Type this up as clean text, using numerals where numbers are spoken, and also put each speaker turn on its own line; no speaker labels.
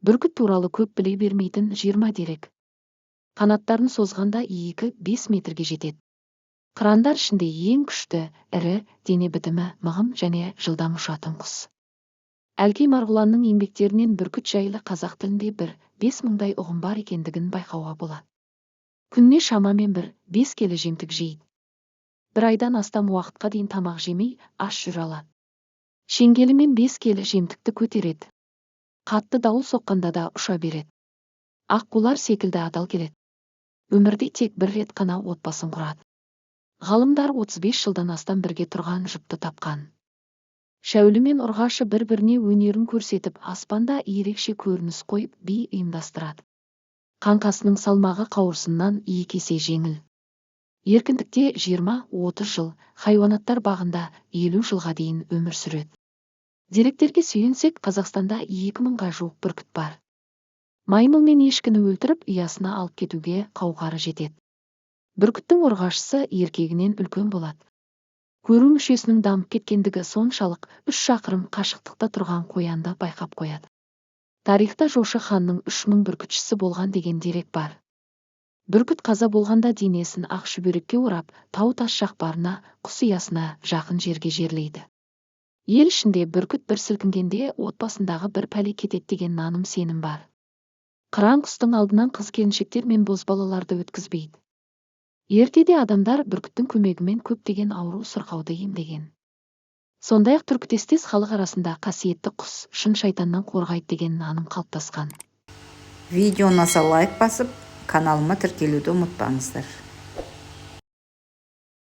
Бүркіт туралы көп біле бермейтін 20 дерек. Қанаттарын созғанда 2-5 метрге жетеді. Қырандар ішінде ең күшті, ірі, дене бітімі, мығым және жылдам ұшатын құс. Әлкей Марғұланның еңбектерінен бүркіт жайлы қазақ тілінде 1-5 мыңдай ұғым бар екендігін байқауға болады. Күніне шамамен 1-5 келі жемтік жейді. Бір айдан астам уақытқа дейін тамақ жемей, аш жүре алады. Шеңгелімен 5 келі жемтікті көтереді. Қатты дауыл соққанда да ұша береді. Аққулар секілді адал келеді. Өмірде тек бір рет қана отбасын құрады. Ғалымдар 35 жылдан астам бірге тұрған жұпты тапқан. Шәулі мен Ұрғашы бір-біріне өнерін көрсетіп, аспанда ерекше көрініс қойып, би ұйымдастырады. Қаңқасының салмағы қауырсыннан 2 есе жеңіл. Еркіндікте 20-30 жыл, хайуанаттар бағында 50 жылға дейін өмір сүреді. Деректерге сүйенсек, Қазақстанда 2000-ға жуық бүркіт бар. Маймыл мен ешкіні өлтіріп, ұясына алып кетуге қауқары жетеді. Бүркіттің ұрғашысы еркегінен үлкен болады. Көру мүшесінің дамып кеткендігі соншалық 3 шақырым қашықтықта тұрған қоянды байқап қояды. Тарихта Жошы ханның 3000 бүркітшісі болған деген дерек бар. Бүркіт қаза болғанда денесін ақ шүберекке орап, тау-тас жақпарына, құс ұясына жақын жерге жерлейді. Ел ішінде бүркіт бір сілкінгенде отбасындағы бір пәле кетеді деген наным сенім бар. Қыран құстың алдынан қыз-келіншектер мен бозбалаларды өткізбейді. Ертеде адамдар бүркіттің көмегімен көптеген ауру сырқауды емдеген. Сондай-ақ түркітестес халық арасында қасиетті құс шын шайтаннан қорғайды деген наным қалыптасқан.
Видео ұнаса лайк басып, каналыма тіркелуді ұмытпаңыздар.